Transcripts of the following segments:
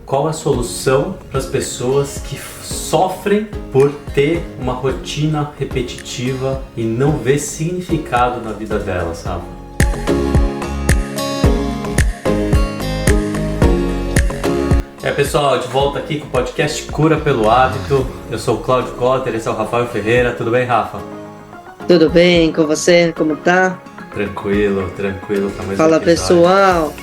qual a solução para as pessoas que sofrem por ter uma rotina repetitiva e não ver significado na vida delas, sabe? Pessoal, de volta aqui com o podcast Cura pelo Hábito. Eu sou o Cláudio Cotter, esse é o Rafael Ferreira. Tudo bem, Rafa? Tudo bem, com você? Como tá? Tranquilo, tá mais Fala, um episódio. Pessoal,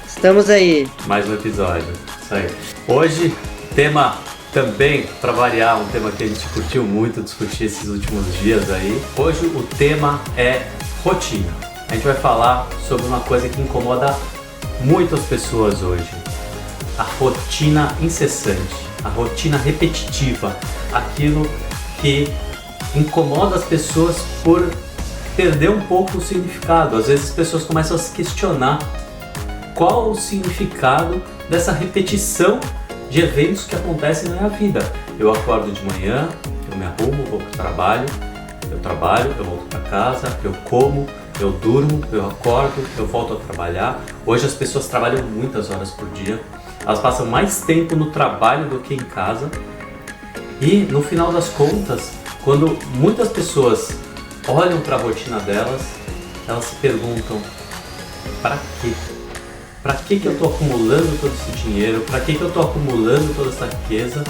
estamos aí. Mais um episódio, isso aí. Hoje, tema também, para variar, um tema que a gente curtiu muito discutir esses últimos dias aí. Hoje o tema é rotina. A gente vai falar sobre uma coisa que incomoda muitas pessoas hoje. A rotina incessante, a rotina repetitiva, aquilo que incomoda as pessoas por perder um pouco o significado. Às vezes as pessoas começam a se questionar qual o significado dessa repetição de eventos que acontecem na minha vida. Eu acordo de manhã, eu me arrumo, vou para o trabalho, eu volto para casa, eu como, eu durmo, eu acordo, eu volto a trabalhar. Hoje as pessoas trabalham muitas horas por dia. Elas passam mais tempo no trabalho do que em casa. E no final das contas, quando muitas pessoas olham para a rotina delas, elas se perguntam: para quê? Para que eu estou acumulando todo esse dinheiro? Para que eu estou acumulando toda essa riqueza?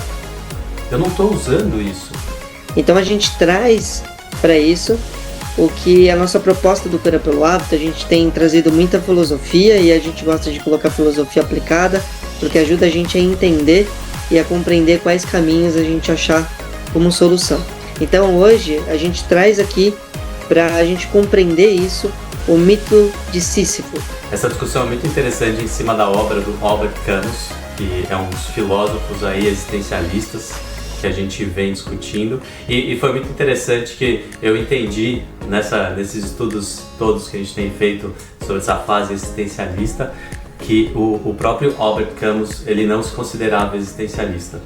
Eu não estou usando isso. Então a gente traz para isso o que a nossa proposta do Cura pelo Hábito. A gente tem trazido muita filosofia e a gente gosta de colocar filosofia aplicada, porque ajuda a gente a entender e a compreender quais caminhos a gente achar como solução. Então hoje a gente traz aqui, para a gente compreender isso, o mito de Sísifo. Essa discussão é muito interessante em cima da obra do Albert Camus, que é um dos filósofos aí existencialistas que a gente vem discutindo, e foi muito interessante que eu entendi nesses estudos todos que a gente tem feito sobre essa fase existencialista, que o próprio Albert Camus, ele não se considerava existencialista.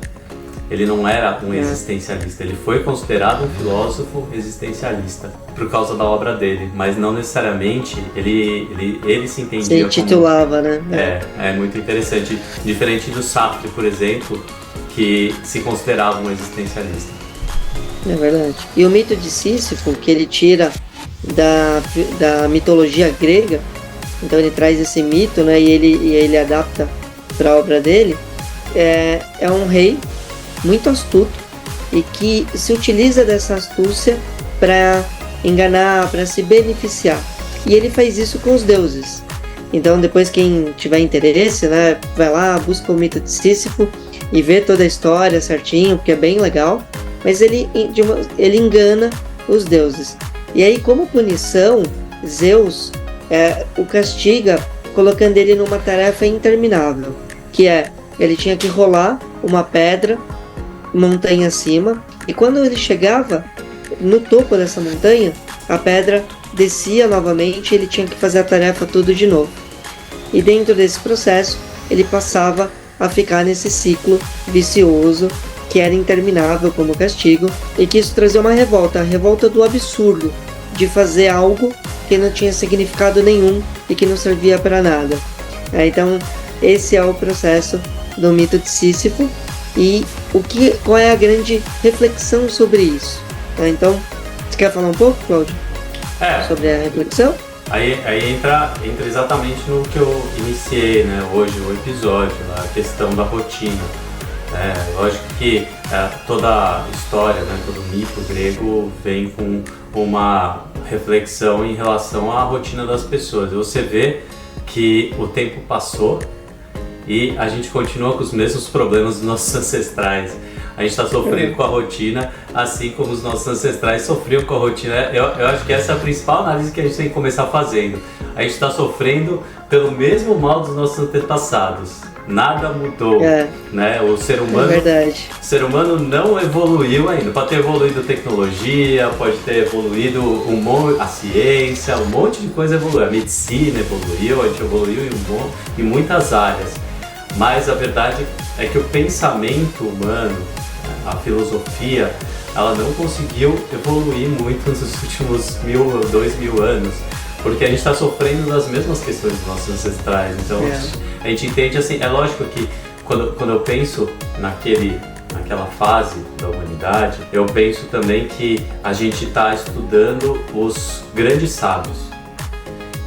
Ele não era um existencialista, ele foi considerado um filósofo existencialista por causa da obra dele, mas não necessariamente ele se entendia se intitulava, como... né? É muito interessante, diferente do Sartre, por exemplo, que se considerava um existencialista. É verdade. E o mito de Sísifo, que ele tira da mitologia grega, então ele traz esse mito, né, e ele adapta para a obra dele, é um rei muito astuto e que se utiliza dessa astúcia para enganar, para se beneficiar. E ele faz isso com os deuses. Então depois, quem tiver interesse, né, vai lá, busca o mito de Sísifo e vê toda a história certinho, porque é bem legal. Mas ele engana os deuses. E aí, como punição, Zeus o castiga colocando ele numa tarefa interminável, que ele tinha que rolar uma pedra montanha acima, e quando ele chegava no topo dessa montanha, a pedra descia novamente e ele tinha que fazer a tarefa tudo de novo. E dentro desse processo, ele passava a ficar nesse ciclo vicioso que era interminável como castigo, e que isso trazia uma revolta, a revolta do absurdo de fazer algo que não tinha significado nenhum e que não servia para nada. Então, esse é o processo do mito de Sísifo. E qual é a grande reflexão sobre isso? Então, você quer falar um pouco, Cláudio? Sobre a reflexão? Aí entra exatamente no que eu iniciei, né, hoje o episódio, a questão da rotina. Lógico que toda a história, né, todo mito grego vem com uma reflexão em relação à rotina das pessoas. Você vê que o tempo passou e a gente continua com os mesmos problemas dos nossos ancestrais. A gente está sofrendo com a rotina, assim como os nossos ancestrais sofriam com a rotina. Eu acho que essa é a principal análise que a gente tem que começar fazendo. A gente está sofrendo pelo mesmo mal dos nossos antepassados. Nada mudou, né? O ser humano não evoluiu ainda. Pode ter evoluído tecnologia, pode ter evoluído a ciência, um monte de coisa evoluiu. A medicina evoluiu, a gente evoluiu em muitas áreas. Mas a verdade é que o pensamento humano, a filosofia, ela não conseguiu evoluir muito nos últimos 2.000 anos, porque a gente está sofrendo das mesmas questões dos nossos ancestrais. Então a gente entende assim, é lógico que quando eu penso naquela fase da humanidade, eu penso também que a gente está estudando os grandes sábios.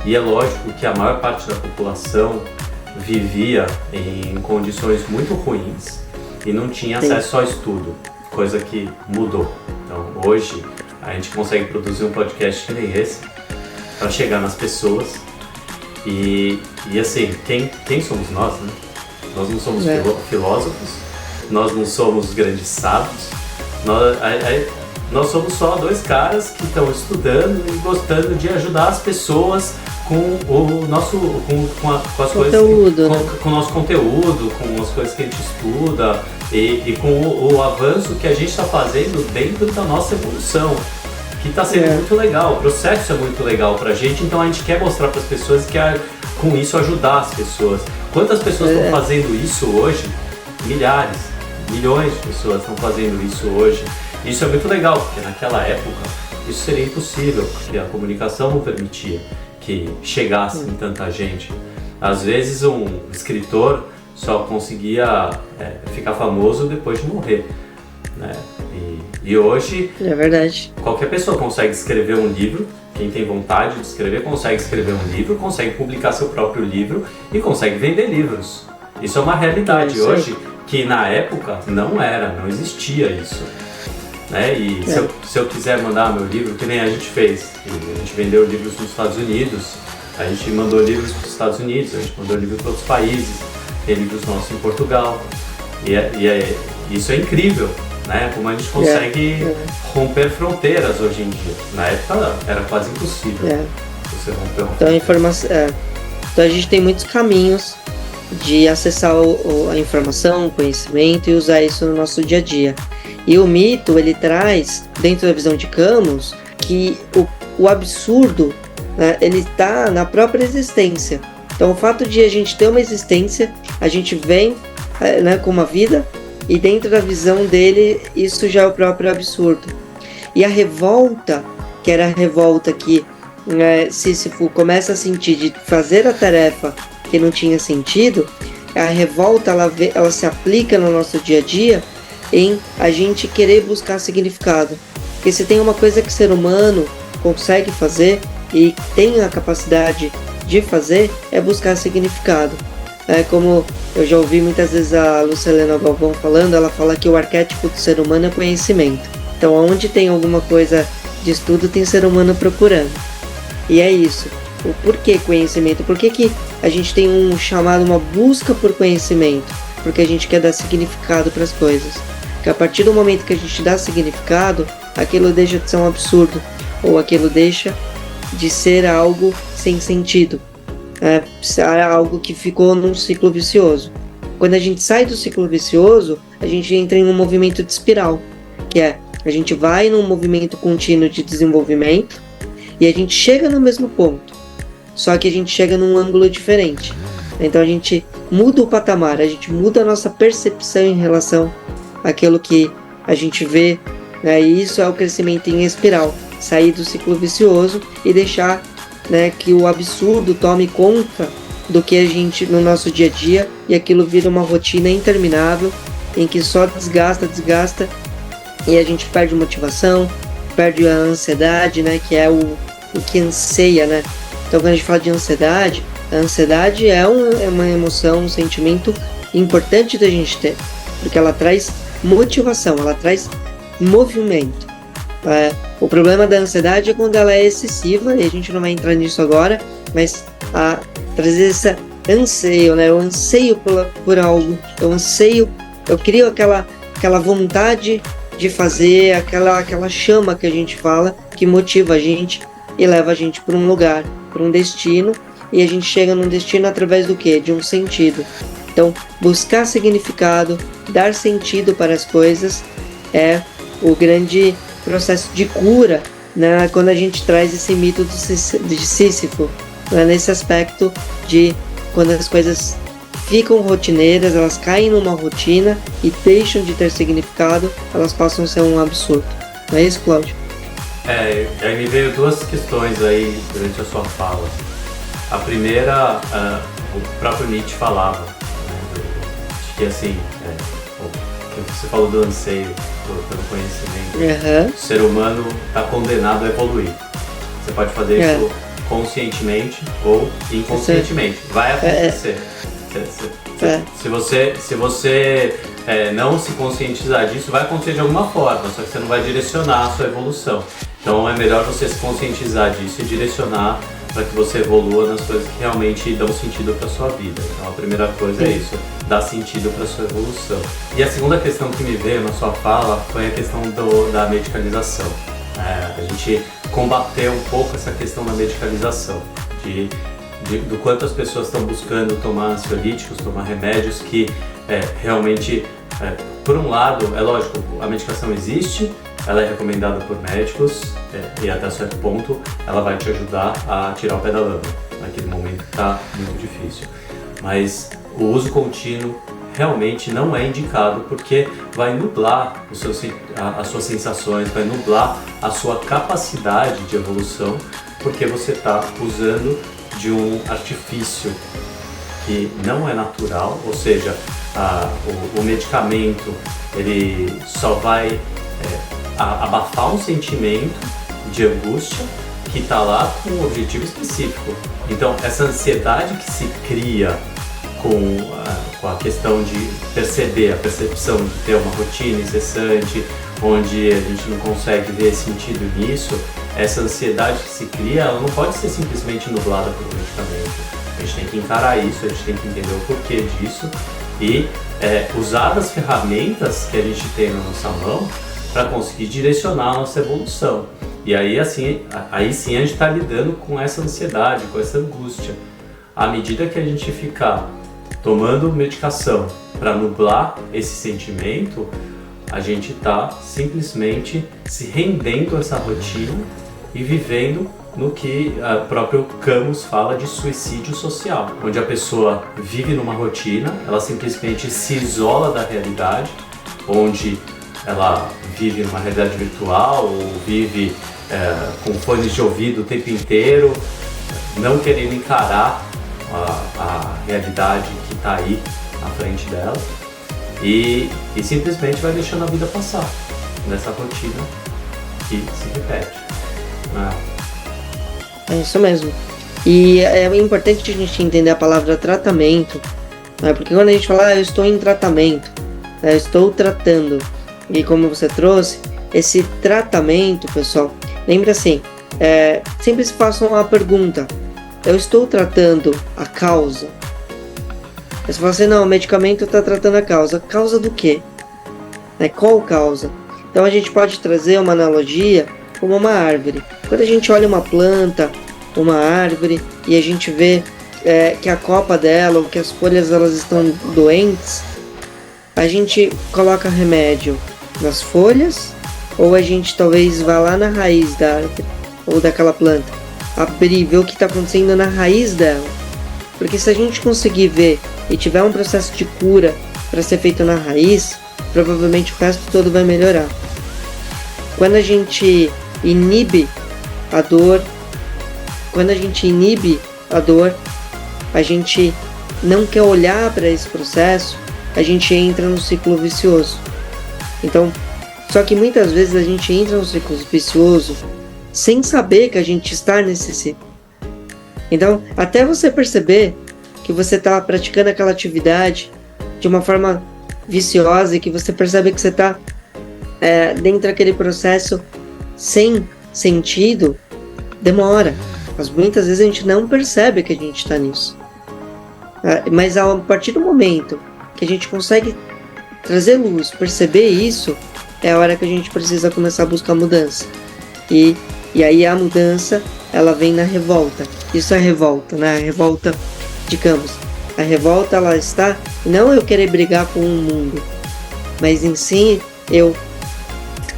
E é lógico que a maior parte da população vivia em condições muito ruins e não tinha acesso ao estudo, coisa que mudou. Então hoje a gente consegue produzir um podcast que nem esse para chegar nas pessoas e assim, quem somos nós, né? Nós não somos filósofos, nós não somos grandes sábios, nós somos só dois caras que estão estudando e gostando de ajudar as pessoas com o nosso com as conteúdo, coisas, com o nosso conteúdo, com as coisas que a gente estuda e com o avanço que a gente está fazendo dentro da nossa evolução, que está sendo muito legal. O processo é muito legal pra gente, então a gente quer mostrar para as pessoas que com isso ajudar as pessoas. Quantas pessoas estão fazendo isso hoje? Milhares, milhões de pessoas estão fazendo isso hoje. Isso é muito legal, porque naquela época isso seria impossível, porque a comunicação não permitia que chegasse em tanta gente. Às vezes um escritor só conseguia ficar famoso depois de morrer, né? E hoje é verdade. Qualquer pessoa consegue escrever um livro. Quem tem vontade de escrever consegue escrever um livro, consegue publicar seu próprio livro e consegue vender livros. Isso é uma realidade hoje que na época não existia isso, né? E se eu quiser mandar meu livro, que nem a gente fez, a gente vendeu livros nos Estados Unidos, a gente mandou livros para os Estados Unidos, a gente mandou livros para outros países, tem livros nossos em Portugal, isso é incrível, né? Como a gente consegue romper fronteiras hoje em dia. Na época era quase impossível você romper uma fronteira. Então a gente tem muitos caminhos de acessar a informação, o conhecimento e usar isso no nosso dia a dia. E o mito, ele traz, dentro da visão de Camus, que o absurdo, né, ele está na própria existência. Então o fato de a gente ter uma existência, a gente vem com uma vida, e dentro da visão dele, isso já é o próprio absurdo. E a revolta, que era a revolta que Sísifo começa a sentir de fazer a tarefa que não tinha sentido, a revolta ela se aplica no nosso dia a dia em a gente querer buscar significado. Porque se tem uma coisa que o ser humano consegue fazer e tem a capacidade de fazer, é buscar significado. Como eu já ouvi muitas vezes a Lucilena Galvão falando, ela fala que o arquétipo do ser humano é conhecimento. Então onde tem alguma coisa de estudo, tem ser humano procurando. E é isso. O porquê conhecimento? Por que a gente tem um chamado, uma busca por conhecimento? Porque a gente quer dar significado para as coisas. Porque a partir do momento que a gente dá significado, aquilo deixa de ser um absurdo. Ou aquilo deixa de ser algo sem sentido. Algo que ficou num ciclo vicioso. Quando a gente sai do ciclo vicioso, a gente entra em um movimento de espiral. Que a gente vai num movimento contínuo de desenvolvimento e a gente chega no mesmo ponto. Só que a gente chega num ângulo diferente. Então a gente muda o patamar, a gente muda a nossa percepção em relação àquilo que a gente vê, né? E isso é o crescimento em espiral. Sair do ciclo vicioso e deixar, né, que o absurdo tome conta do que a gente no nosso dia a dia, e aquilo vira uma rotina interminável em que só desgasta e a gente perde motivação, perde a ansiedade, né, que é o que anseia, né? Então quando a gente fala de ansiedade, a ansiedade é uma emoção, um sentimento importante da gente ter, porque ela traz motivação, ela traz movimento. O problema da ansiedade é quando ela é excessiva, e a gente não vai entrar nisso agora, mas trazer esse anseio, né? Eu anseio por algo, eu crio aquela vontade de fazer, aquela chama que a gente fala, que motiva a gente e leva a gente para um lugar, para um destino, e a gente chega num destino através do quê? De um sentido. Então, buscar significado, dar sentido para as coisas é o grande processo de cura, né, quando a gente traz esse mito de Sísifo, né, nesse aspecto de quando as coisas ficam rotineiras, elas caem numa rotina e deixam de ter significado, elas passam a ser um absurdo. Não é isso, Cláudio? Aí me veio duas questões aí durante a sua fala. A primeira, o próprio Nietzsche falava, né, que assim, que você falou do anseio pelo conhecimento, o ser humano está condenado a evoluir. Você pode fazer isso conscientemente ou inconscientemente. Vai acontecer. Se você não se conscientizar disso, vai acontecer de alguma forma, só que você não vai direcionar a sua evolução. Então é melhor você se conscientizar disso e direcionar para que você evolua nas coisas que realmente dão sentido para sua vida. Então a primeira coisa é isso, dar sentido para sua evolução. E a segunda questão que me veio na sua fala foi a questão da medicalização. A gente combateu um pouco essa questão da medicalização, do quanto as pessoas estão buscando tomar ansiolíticos, tomar remédios que realmente, por um lado, é lógico, a medicação existe, ela é recomendada por médicos e até certo ponto ela vai te ajudar a tirar o pé da lama, naquele momento que está muito difícil. Mas o uso contínuo realmente não é indicado porque vai nublar as suas sensações, vai nublar a sua capacidade de evolução, porque você está usando de um artifício que não é natural, ou seja, o medicamento ele só vai abafar um sentimento de angústia que está lá com um objetivo específico. Então essa ansiedade que se cria com a questão de perceber, a percepção de ter uma rotina incessante, onde a gente não consegue ver sentido nisso, essa ansiedade que se cria, ela não pode ser simplesmente nublada pelo medicamento. A gente tem que encarar isso, a gente tem que entender o porquê disso e usar as ferramentas que a gente tem na nossa mão para conseguir direcionar a nossa evolução. E aí sim a gente está lidando com essa ansiedade, com essa angústia. À medida que a gente ficar tomando medicação para nublar esse sentimento, a gente está simplesmente se rendendo a essa rotina e vivendo no que o próprio Camus fala de suicídio social, onde a pessoa vive numa rotina, ela simplesmente se isola da realidade, onde ela vive numa realidade virtual ou vive com fones de ouvido o tempo inteiro, não querendo encarar a realidade que está aí na frente dela e simplesmente vai deixando a vida passar nessa rotina que se repete. É isso mesmo. E é importante a gente entender a palavra tratamento, né? Porque quando a gente fala, eu estou em tratamento, eu estou tratando, e como você trouxe, esse tratamento, pessoal, lembra assim, sempre se façam uma pergunta: eu estou tratando a causa? Aí você fala assim, não, o medicamento está tratando a causa. Causa do quê? Qual causa? Então a gente pode trazer uma analogia como uma árvore. Quando a gente olha uma planta, uma árvore, e a gente vê que a copa dela, ou que as folhas elas estão doentes, a gente coloca remédio nas folhas, ou a gente talvez vá lá na raiz da árvore, ou daquela planta, abrir, ver o que está acontecendo na raiz dela. Porque se a gente conseguir ver e tiver um processo de cura para ser feito na raiz, provavelmente o resto todo vai melhorar. Quando a gente inibe a dor, a gente não quer olhar para esse processo, a gente entra no ciclo vicioso. Então, só que muitas vezes a gente entra no ciclo vicioso sem saber que a gente está nesse ciclo. Então, até você perceber que você está praticando aquela atividade de uma forma viciosa e que você percebe que você está dentro daquele processo sem sentido, demora. Mas muitas vezes a gente não percebe que a gente está nisso. Mas a partir do momento que a gente consegue trazer luz, perceber isso, é a hora que a gente precisa começar a buscar mudança. E aí a mudança, ela vem na revolta. Isso é revolta, né? A revolta de Camus. A revolta, ela está, não eu querer brigar com o mundo, mas em si, eu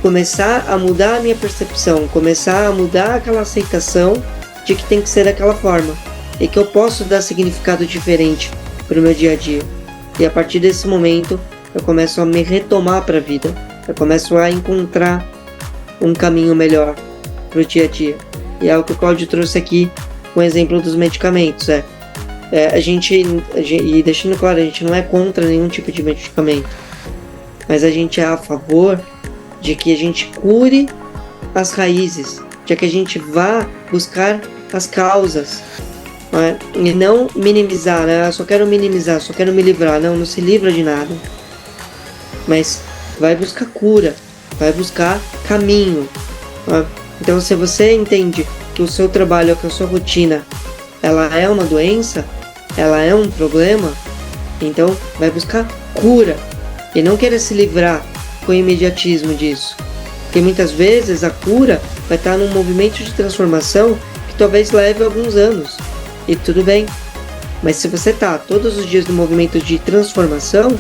começar a mudar a minha percepção, começar a mudar aquela aceitação de que tem que ser daquela forma. E que eu posso dar significado diferente para o meu dia a dia. E a partir desse momento, eu começo a me retomar para a vida. Eu começo a encontrar um caminho melhor para o dia a dia. E é o que o Cláudio trouxe aqui com o exemplo dos medicamentos. e deixando claro, a gente não é contra nenhum tipo de medicamento, mas a gente é a favor de que a gente cure as raízes, de que a gente vá buscar as causas, né? E não minimizar, né? Só quero minimizar, só quero me livrar. Não se livra de nada, mas vai buscar cura, vai buscar caminho, né? Então, se você entende que o seu trabalho, que a sua rotina, ela é uma doença, ela é um problema, então vai buscar cura e não querer se livrar com o imediatismo disso. Porque muitas vezes a cura vai estar num movimento de transformação que talvez leve alguns anos. E tudo bem. Mas se você está todos os dias no movimento de transformação,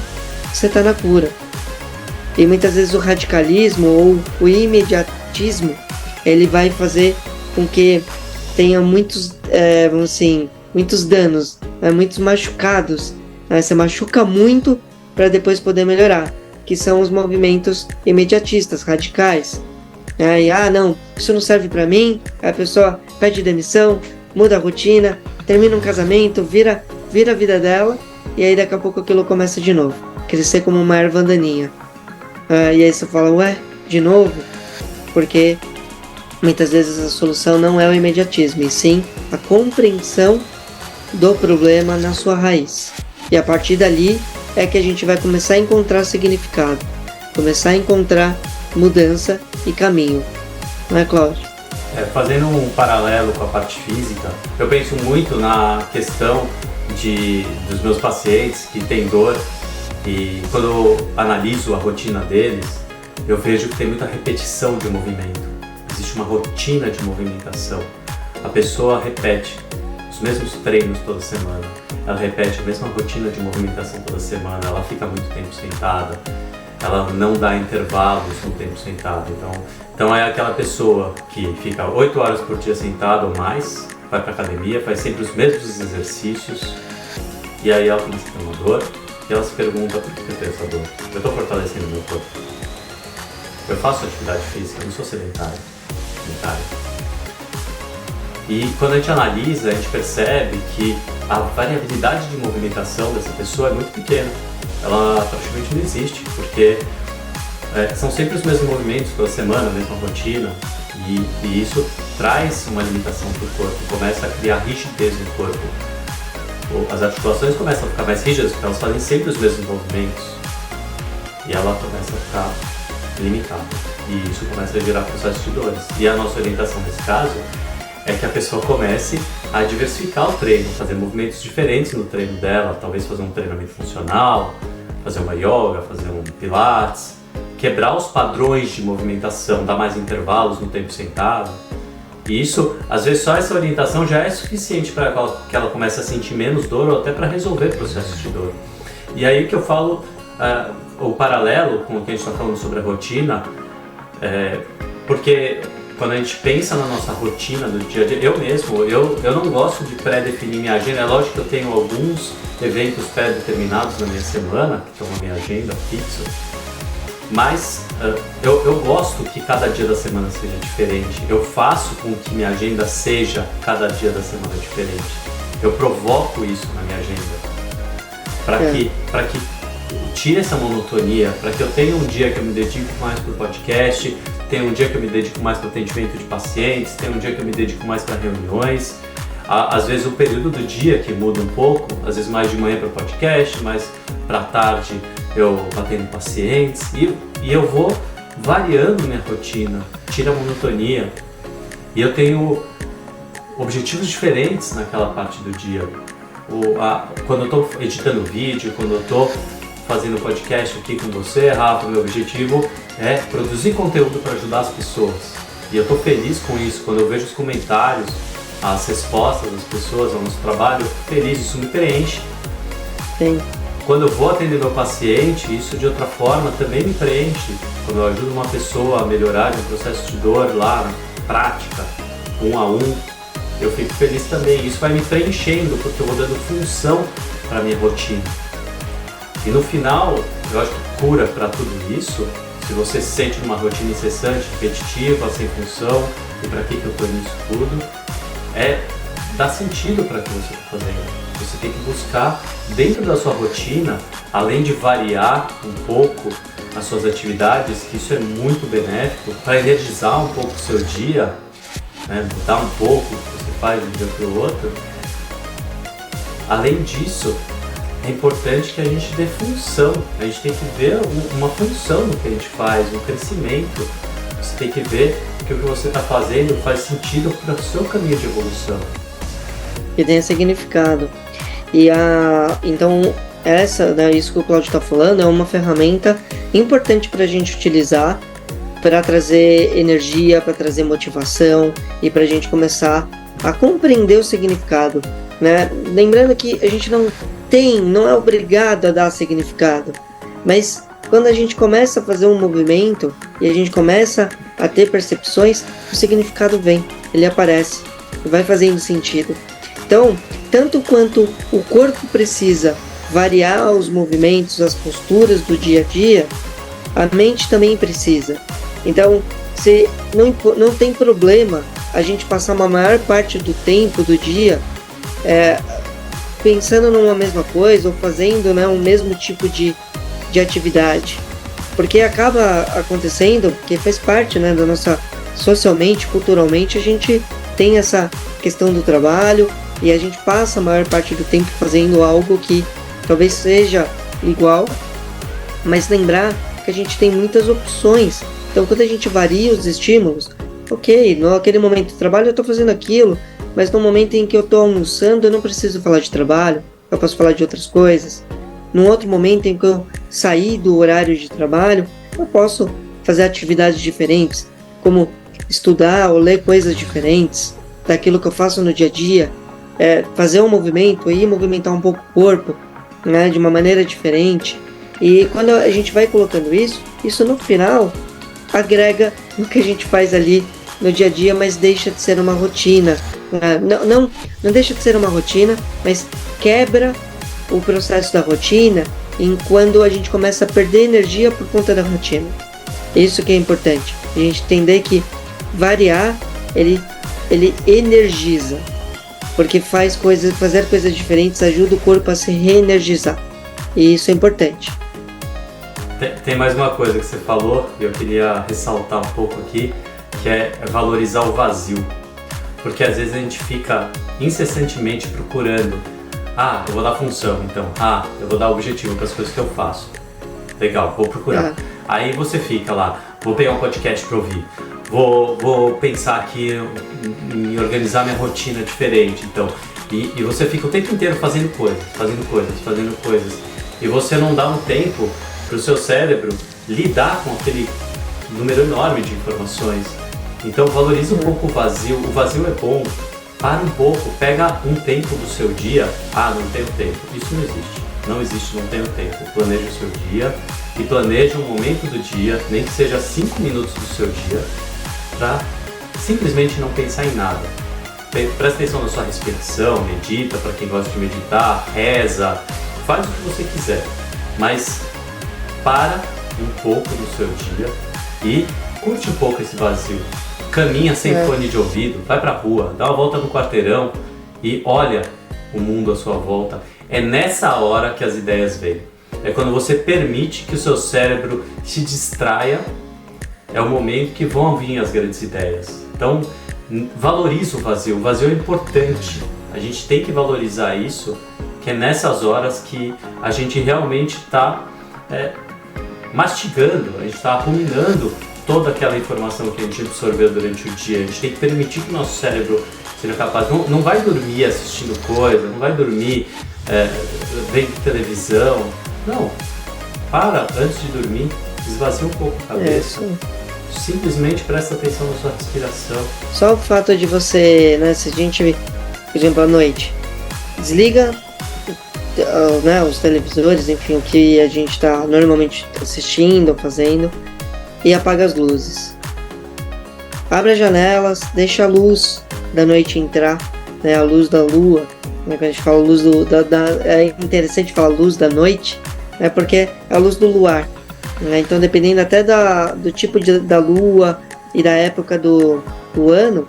você está na cura. E muitas vezes o radicalismo ou o imediatismo, ele vai fazer com que tenha muitos danos, muitos machucados. Você machuca muito para depois poder melhorar, que são os movimentos imediatistas, radicais. Não, isso não serve para mim. A pessoa pede demissão, muda a rotina, termina um casamento, vira a vida dela, e aí daqui a pouco aquilo começa de novo, crescer como uma erva daninha. E aí você fala, de novo? Porque muitas vezes a solução não é o imediatismo, e sim a compreensão do problema na sua raiz. E a partir dali é que a gente vai começar a encontrar significado, começar a encontrar mudança e caminho. Não é, Cláudio? Fazendo um paralelo com a parte física, eu penso muito na questão dos meus pacientes que têm dor, e quando eu analiso a rotina deles, eu vejo que tem muita repetição de movimento. Existe uma rotina de movimentação. A pessoa repete os mesmos treinos toda semana, ela repete a mesma rotina de movimentação toda semana, ela fica muito tempo sentada, ela não dá intervalos no tempo sentado. Então é aquela pessoa que fica 8 horas por dia sentada ou mais, vai para academia, faz sempre os mesmos exercícios, e aí ela começa a ter uma dor, e ela se pergunta: por que eu tenho essa dor? Eu estou fortalecendo meu corpo. Eu faço atividade física, eu não sou sedentário. E quando a gente analisa, a gente percebe que a variabilidade de movimentação dessa pessoa é muito pequena. Ela praticamente não existe, porque são sempre os mesmos movimentos toda semana, a mesma rotina, e isso traz uma limitação para o corpo, começa a criar rigidez no corpo. As articulações começam a ficar mais rígidas porque elas fazem sempre os mesmos movimentos, e ela começa a ficar limitada, e isso começa a gerar processos de dores. E a nossa orientação nesse caso é que a pessoa comece a diversificar o treino, fazer movimentos diferentes no treino dela, talvez fazer um treinamento funcional, fazer uma yoga, fazer um pilates, quebrar os padrões de movimentação, dar mais intervalos no tempo sentado. E isso, às vezes só essa orientação já é suficiente para que ela comece a sentir menos dor, ou até para resolver processos de dor. E aí que eu falo o paralelo com o que a gente está falando sobre a rotina, porque quando a gente pensa na nossa rotina do dia a dia, eu não gosto de pré-definir minha agenda. É lógico que eu tenho alguns eventos pré-determinados na minha semana, que estão na minha agenda fixa, mas eu gosto que cada dia da semana seja diferente. Eu faço com que minha agenda seja cada dia da semana diferente. Eu provoco isso na minha agenda, para que tire essa monotonia, para que eu tenha um dia que eu me dedico mais para o podcast, tenha um dia que eu me dedico mais para o atendimento de pacientes, tenha um dia que eu me dedico mais para reuniões. Às vezes o período do dia que muda um pouco, às vezes mais de manhã para o podcast, mais para tarde eu atendo pacientes, e eu vou variando minha rotina, tira a monotonia, e eu tenho objetivos diferentes naquela parte do dia. Quando eu estou editando vídeo, quando eu estou fazendo podcast aqui com você, Rafa, meu objetivo é produzir conteúdo para ajudar as pessoas. E eu estou feliz com isso. Quando eu vejo os comentários, as respostas das pessoas ao nosso trabalho, eu fico feliz, isso me preenche. Sim. Quando eu vou atender meu paciente, isso de outra forma também me preenche. Quando eu ajudo uma pessoa a melhorar de um processo de dor lá na prática, 1 a 1, eu fico feliz também. Isso vai me preenchendo, porque eu vou dando função para a minha rotina. E no final, eu acho que cura para tudo isso, se você se sente numa rotina incessante, repetitiva, sem função, e para que eu estou nisso tudo, é dar sentido para o que você está fazendo. Você tem que buscar dentro da sua rotina, além de variar um pouco as suas atividades, que isso é muito benéfico, para energizar um pouco o seu dia, né, mudar um pouco o que você faz de um dia para o outro. Além disso, é importante que a gente dê função, a gente tem que ver uma função no que a gente faz, um crescimento. Você tem que ver que o que você está fazendo faz sentido para o seu caminho de evolução. Que tenha significado. Então, isso que o Cláudio está falando é uma ferramenta importante para a gente utilizar para trazer energia, para trazer motivação e para a gente começar a compreender o significado, né? Lembrando que a gente não é obrigado a dar significado, mas quando a gente começa a fazer um movimento e a gente começa a ter percepções, o significado vem, ele aparece, vai fazendo sentido. Então, tanto quanto o corpo precisa variar os movimentos, as posturas do dia a dia, a mente também precisa. Então, não tem problema a gente passar uma maior parte do tempo do dia pensando numa mesma coisa ou fazendo, né, o mesmo tipo de atividade, porque acaba acontecendo, porque faz parte, né, da nossa, socialmente, culturalmente, a gente tem essa questão do trabalho e a gente passa a maior parte do tempo fazendo algo que talvez seja igual, mas lembrar que a gente tem muitas opções. Então, quando a gente varia os estímulos, ok, naquele momento de trabalho eu estou fazendo aquilo, mas no momento em que eu estou almoçando eu não preciso falar de trabalho, eu posso falar de outras coisas. Num outro momento em que eu sair do horário de trabalho, eu posso fazer atividades diferentes, como estudar ou ler coisas diferentes daquilo que eu faço no dia a dia, fazer um movimento e movimentar um pouco o corpo, né, de uma maneira diferente. E quando a gente vai colocando isso no final agrega no que a gente faz ali no dia a dia, mas deixa de ser uma rotina. Não deixa de ser uma rotina, mas quebra o processo da rotina quando a gente começa a perder energia por conta da rotina. Isso que é importante, a gente entender que variar, ele energiza, porque fazer coisas diferentes ajuda o corpo a se reenergizar, e isso é importante. Tem mais uma coisa que você falou e eu queria ressaltar um pouco aqui, que é valorizar o vazio, porque às vezes a gente fica incessantemente procurando, eu vou dar função, então, eu vou dar objetivo para as coisas que eu faço, legal, vou procurar. Aí você fica lá, vou pegar um podcast para ouvir, vou pensar aqui em organizar minha rotina diferente, então, e você fica o tempo inteiro fazendo coisas, e você não dá um tempo para o seu cérebro lidar com aquele número enorme de informações. Então valoriza um pouco o vazio é bom, para um pouco, pega um tempo do seu dia, não tenho tempo, isso não existe, não tenho tempo, planeja o seu dia e planeja um momento do dia, nem que seja 5 minutos do seu dia, para simplesmente não pensar em nada. Presta atenção na sua respiração, medita, para quem gosta de meditar, reza, faz o que você quiser, mas para um pouco do seu dia e curte um pouco esse vazio. Caminha sem fone de ouvido, vai pra rua, dá uma volta no quarteirão e olha o mundo à sua volta. É nessa hora que as ideias vêm. É quando você permite que o seu cérebro se distraia, é o momento que vão vir as grandes ideias. Então, valoriza o vazio é importante. A gente tem que valorizar isso, que é nessas horas que a gente realmente está mastigando, a gente está ruminando toda aquela informação que a gente absorveu durante o dia. A gente tem que permitir que o nosso cérebro seja capaz. Não vai dormir assistindo coisa, não vai dormir vendo televisão. Não. Antes de dormir, esvazia um pouco a cabeça. Simplesmente presta atenção na sua respiração. Só o fato de você, né, se a gente, por exemplo, à noite, desliga os televisores, enfim, o que a gente está normalmente assistindo, fazendo, e apaga as luzes. Abre as janelas, deixa a luz da noite entrar, né, a luz da lua. Né, quando a gente fala luz é interessante falar luz da noite, né, porque é a luz do luar. Né, então, dependendo até do tipo da lua e da época do ano,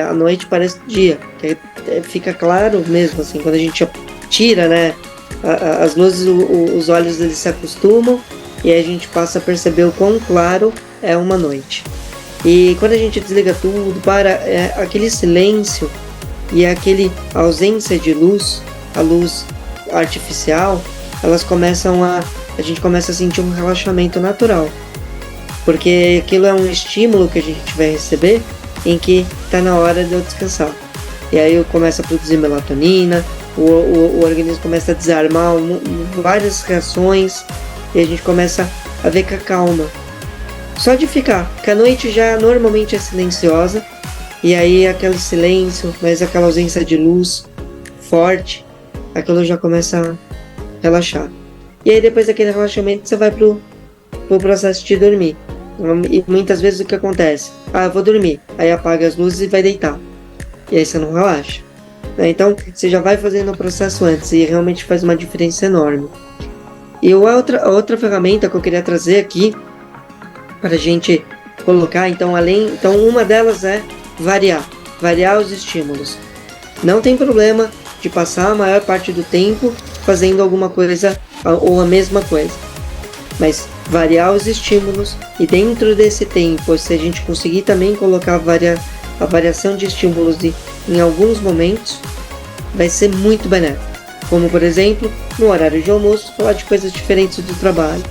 a noite parece dia, que fica claro mesmo, assim, quando a gente tira, né, as luzes, os olhos eles se acostumam e aí a gente passa a perceber o quão claro é uma noite. E quando a gente desliga tudo, aquele silêncio e aquele ausência de luz, a luz artificial, a gente começa a sentir um relaxamento natural. Porque aquilo é um estímulo que a gente vai receber em que está na hora de eu descansar. E aí eu começo a produzir melatonina, o organismo começa a desarmar várias reações e a gente começa a ver com a calma. Só de ficar, porque a noite já normalmente é silenciosa e aí aquele silêncio, mas aquela ausência de luz forte, aquilo já começa a relaxar. E aí depois daquele relaxamento você vai pro processo de dormir. E muitas vezes o que acontece? Eu vou dormir, aí apaga as luzes e vai deitar. E aí você não relaxa. Então você já vai fazendo o processo antes e realmente faz uma diferença enorme. E a outra ferramenta que eu queria trazer aqui para a gente colocar, então uma delas é variar os estímulos. Não tem problema de passar a maior parte do tempo fazendo alguma coisa ou a mesma coisa, mas variar os estímulos e dentro desse tempo, se a gente conseguir também colocar a variação de estímulos em alguns momentos, vai ser muito benéfico. Como por exemplo, no horário de almoço, falar de coisas diferentes do trabalho.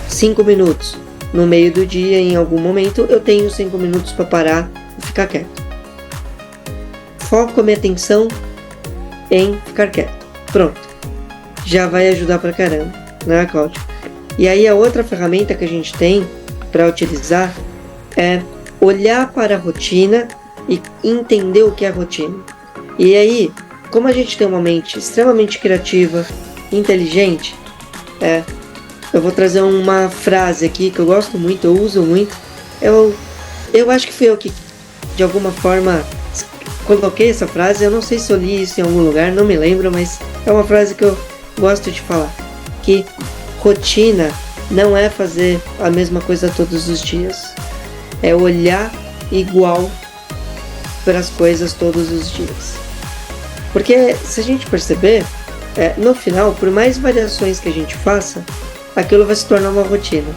5 minutos. No meio do dia, em algum momento, eu tenho 5 minutos para parar e ficar quieto. Foco a minha atenção em ficar quieto. Pronto. Já vai ajudar pra caramba, né, Cláudio? E aí a outra ferramenta que a gente tem para utilizar é olhar para a rotina e entender o que é rotina. E aí, como a gente tem uma mente extremamente criativa, inteligente, eu vou trazer uma frase aqui que eu gosto muito, eu uso muito. Eu acho que fui eu que, de alguma forma, coloquei essa frase. Eu não sei se eu li isso em algum lugar, não me lembro, mas é uma frase que eu gosto de falar. Que rotina não é fazer a mesma coisa todos os dias. É olhar igual para as coisas todos os dias. Porque se a gente perceber, no final, por mais variações que a gente faça, aquilo vai se tornar uma rotina.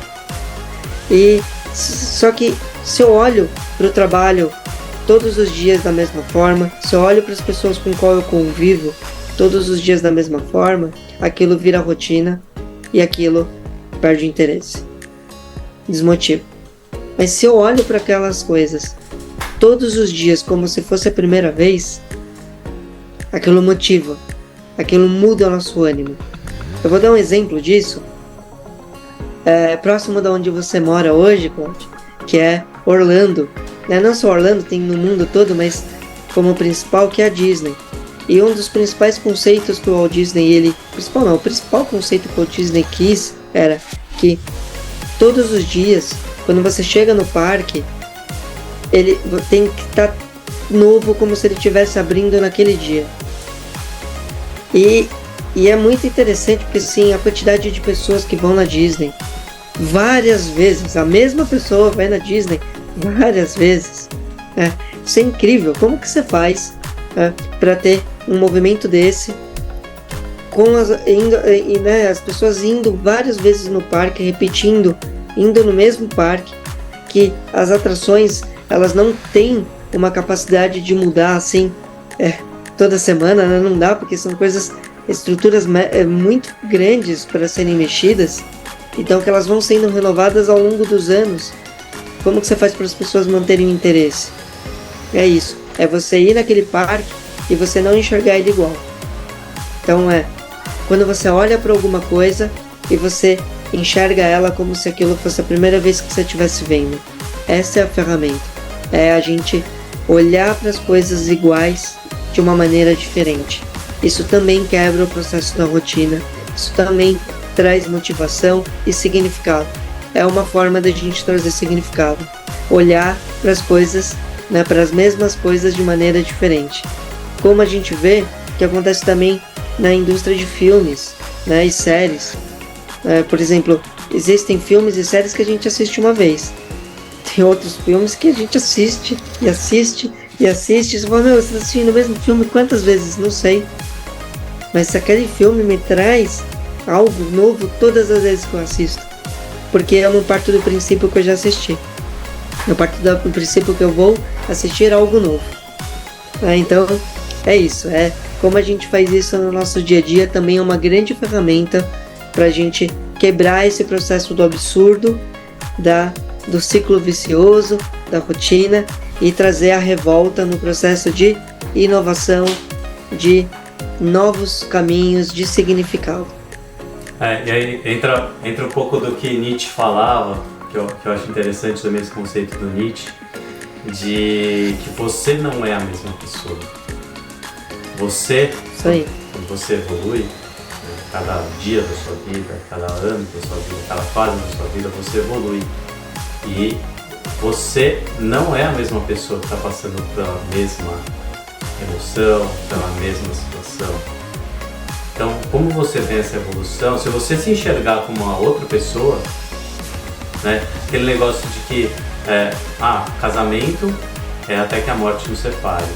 E só que se eu olho para o trabalho todos os dias da mesma forma, se eu olho para as pessoas com qual eu convivo todos os dias da mesma forma, aquilo vira rotina e aquilo perde interesse, desmotiva. Mas se eu olho para aquelas coisas todos os dias como se fosse a primeira vez, aquilo motiva, aquilo muda o nosso ânimo. Eu vou dar um exemplo disso. Próximo de onde você mora hoje, Cláudio, que é Orlando. Não só Orlando, tem no mundo todo, mas como principal, que é a Disney. E um dos principais conceitos que o Walt Disney, o principal conceito que o Walt Disney quis era que todos os dias, quando você chega no parque, ele tem que estar novo, como se ele estivesse abrindo naquele dia. E é muito interessante porque sim, a quantidade de pessoas que vão na Disney várias vezes, a mesma pessoa vai na Disney várias vezes. Isso é incrível. Como que você faz para ter um movimento desse com as pessoas indo várias vezes no parque, repetindo, indo no mesmo parque, que as atrações elas não têm uma capacidade de mudar assim toda semana, né? Não dá, porque são estruturas muito grandes para serem mexidas, então que elas vão sendo renovadas ao longo dos anos. Como que você faz para as pessoas manterem o interesse? É isso, é você ir naquele parque e você não enxergar ele igual. Então quando você olha para alguma coisa e você enxerga ela como se aquilo fosse a primeira vez que você estivesse vendo. Essa é a ferramenta, a gente olhar para as coisas iguais de uma maneira diferente. Isso também quebra o processo da rotina, isso também traz motivação e significado. É uma forma da gente trazer significado, olhar para as coisas, para as mesmas coisas de maneira diferente. Como a gente vê que acontece também na indústria de filmes, e séries. Por exemplo, existem filmes e séries que a gente assiste uma vez. Tem outros filmes que a gente assiste e assiste e assiste. Você fala, você está assistindo o mesmo filme quantas vezes? Não sei. mas aquele filme me traz algo novo todas as vezes que eu assisto. Porque eu não parto do princípio que eu já assisti. Eu parto do princípio que eu vou assistir algo novo. Então, é isso. Como a gente faz isso no nosso dia a dia, também é uma grande ferramenta para a gente quebrar esse processo do absurdo, do ciclo vicioso, da rotina, e trazer a revolta no processo de inovação, de novos caminhos de significado. E aí entra um pouco do que Nietzsche falava, que eu acho interessante também esse conceito do Nietzsche, de que você não é a mesma pessoa. Você, quando você evolui, cada dia da sua vida, cada ano da sua vida, cada fase da sua vida, você evolui. E você não é a mesma pessoa que está passando pela mesma emoção, pela mesma situação. Então, como você vê essa evolução, se você se enxergar como uma outra pessoa, né, aquele negócio de que casamento é até que a morte nos separe.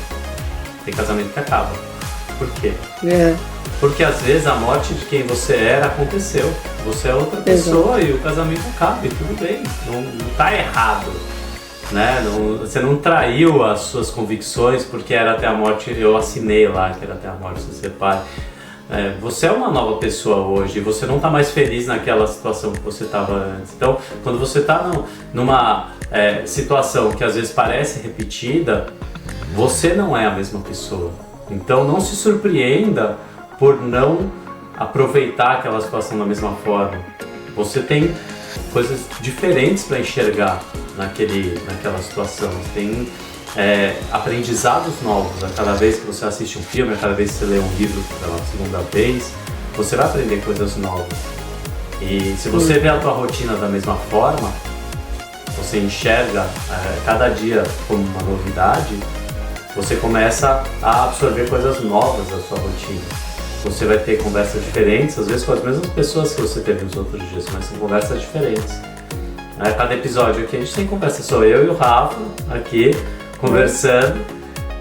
Tem casamento que acaba. Por quê? Porque às vezes a morte de quem você era aconteceu. Você é outra pessoa e o casamento acaba e tudo bem. Não tá errado. Né? Você não traiu as suas convicções porque era até a morte, eu assinei lá que era até a morte se separe. Você é uma nova pessoa hoje, você não está mais feliz naquela situação que você estava antes. Então, quando você está numa situação que às vezes parece repetida, você não é a mesma pessoa. Então, não se surpreenda por não aproveitar aquela situação da mesma forma. Você tem coisas diferentes para enxergar naquela situação. Você tem aprendizados novos. A cada vez que você assiste um filme, a cada vez que você lê um livro pela segunda vez, você vai aprender coisas novas. E se você vê a tua rotina da mesma forma, você enxerga cada dia como uma novidade, você começa a absorver coisas novas da sua rotina. Você vai ter conversas diferentes, às vezes com as mesmas pessoas que você teve nos outros dias, mas são conversas diferentes. Cada episódio aqui a gente tem conversa, sou eu e o Rafa aqui conversando,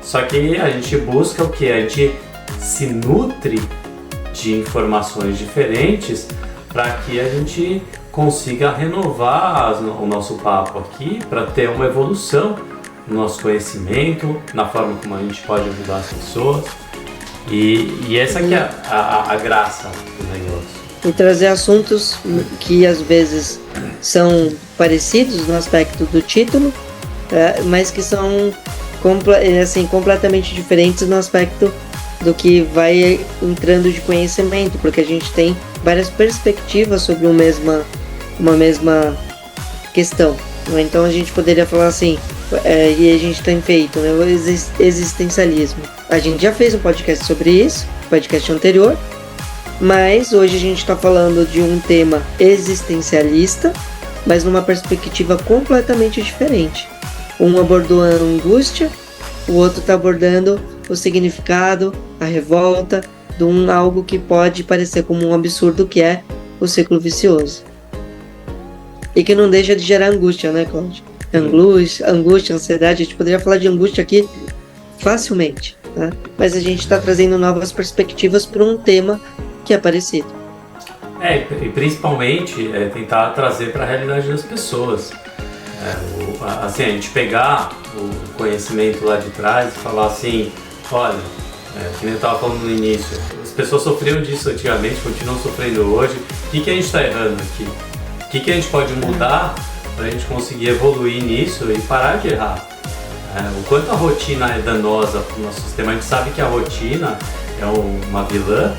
só que a gente busca o que? A gente se nutre de informações diferentes para que a gente consiga renovar o nosso papo aqui para ter uma evolução no nosso conhecimento, na forma como a gente pode ajudar as pessoas. E essa aqui é a graça do negócio. E trazer assuntos que às vezes são parecidos no aspecto do título, mas que são completamente diferentes no aspecto do que vai entrando de conhecimento, porque a gente tem várias perspectivas sobre uma mesma questão. Então a gente poderia falar assim, e a gente tem feito, né, o existencialismo. A gente já fez um podcast sobre isso, podcast anterior, mas hoje a gente está falando de um tema existencialista, mas numa perspectiva completamente diferente. Um abordou a angústia, o outro está abordando o significado, a revolta, de algo que pode parecer como um absurdo, que é o ciclo vicioso. E que não deixa de gerar angústia, né, Cláudio? Angústia, ansiedade, a gente poderia falar de angústia aqui facilmente, tá? Mas a gente está trazendo novas perspectivas para um tema que é parecido. E principalmente tentar trazer para a realidade das pessoas. Assim, a gente pegar o conhecimento lá de trás e falar assim, olha, que nem eu estava falando no início, as pessoas sofriam disso antigamente, continuam sofrendo hoje, o que a gente está errando aqui? O que a gente pode mudar para a gente conseguir evoluir nisso e parar de errar? O quanto a rotina é danosa para o nosso sistema. A gente sabe que a rotina é uma vilã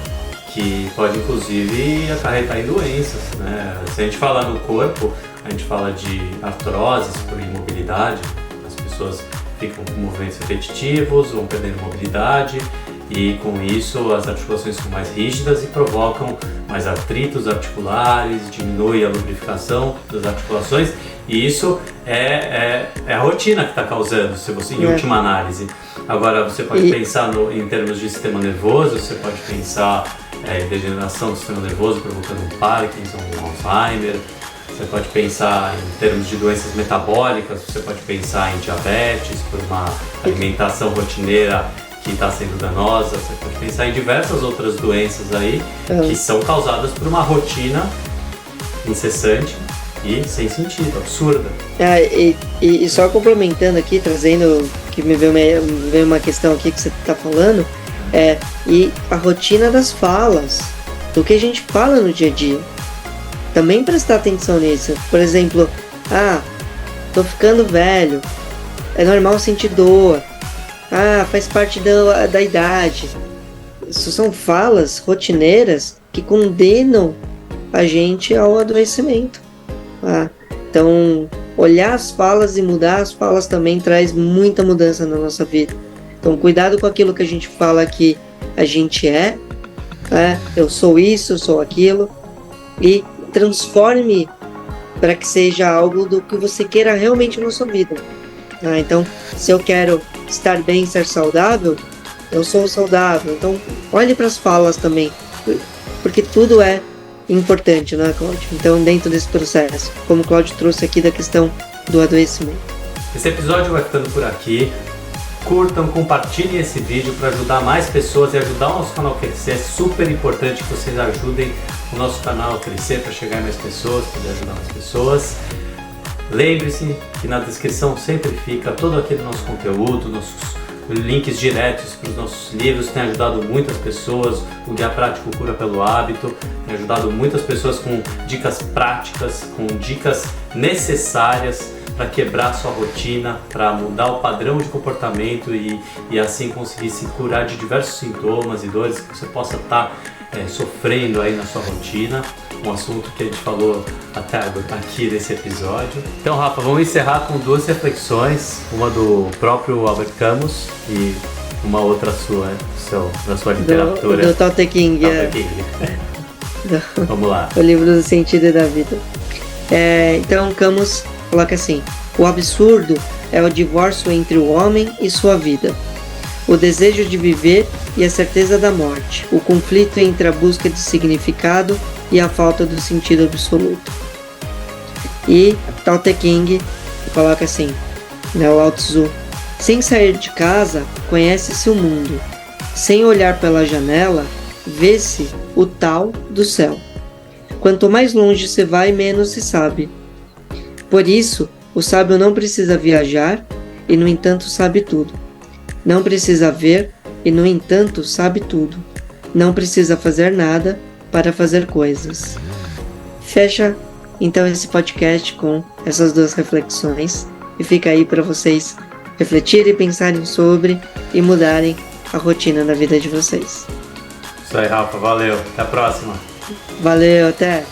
que pode inclusive acarretar em doenças, né? Se a gente fala no corpo, a gente fala de artroses por imobilidade, as pessoas ficam com movimentos repetitivos, vão perdendo mobilidade e com isso as articulações ficam mais rígidas e provocam mais artritos articulares, diminui a lubrificação das articulações e isso é a rotina que está causando, se você, em última análise. Agora você pode pensar em termos de sistema nervoso, você pode pensar em degeneração do sistema nervoso provocando um Parkinson, um Alzheimer. Você pode pensar em termos de doenças metabólicas, você pode pensar em diabetes por uma alimentação rotineira que está sendo danosa, você pode pensar em diversas outras doenças aí que são causadas por uma rotina incessante e sem sentido, absurda. E só complementando aqui, trazendo, que me veio uma questão aqui que você está falando, e a rotina das falas, do que a gente fala no dia a dia. Também prestar atenção nisso. Por exemplo, tô ficando velho, é normal sentir dor, faz parte da idade. Isso são falas rotineiras que condenam a gente ao adoecimento. Então, olhar as falas e mudar as falas também traz muita mudança na nossa vida. Então, cuidado com aquilo que a gente fala que a gente eu sou isso, eu sou aquilo, e transforme para que seja algo do que você queira realmente na sua vida. Então, se eu quero estar bem, ser saudável, eu sou saudável. Então, olhe para as falas também, porque tudo é importante, né, Cláudio? Então, dentro desse processo, como o Cláudio trouxe aqui da questão do adoecimento. Esse episódio vai ficando por aqui. Curtam, compartilhem esse vídeo para ajudar mais pessoas e ajudar o nosso canal a crescer. É super importante que vocês ajudem o nosso canal a crescer para chegar em mais pessoas, poder ajudar mais pessoas. Lembre-se que na descrição sempre fica todo aquele nosso conteúdo, nossos links diretos para os nossos livros, tem ajudado muitas pessoas. O Guia Prático Cura pelo Hábito tem ajudado muitas pessoas com dicas práticas, com dicas necessárias para quebrar sua rotina, para mudar o padrão de comportamento e assim conseguir se curar de diversos sintomas e dores que você possa estar sofrendo aí na sua rotina. Um assunto que a gente falou até aqui nesse episódio. Então, Rafa, vamos encerrar com duas reflexões, uma do próprio Albert Camus e uma outra sua, da sua literatura. Do Tao Te Ching. Vamos lá. O livro do sentido e da vida. Então, Camus coloca assim: o absurdo é o divórcio entre o homem e sua vida, o desejo de viver e a certeza da morte, o conflito entre a busca de significado e a falta do sentido absoluto. E Tao Te Ching coloca assim, o Lao Tzu: sem sair de casa, conhece-se o mundo. Sem olhar pela janela, vê-se o Tao do céu. Quanto mais longe se vai, menos se sabe. Por isso, o sábio não precisa viajar e, no entanto, sabe tudo. Não precisa ver e, no entanto, sabe tudo. Não precisa fazer nada para fazer coisas. Fecha, então, esse podcast com essas duas reflexões e fica aí para vocês refletirem, pensarem sobre e mudarem a rotina da vida de vocês. Isso aí, Rafa. Valeu. Até a próxima. Valeu, até!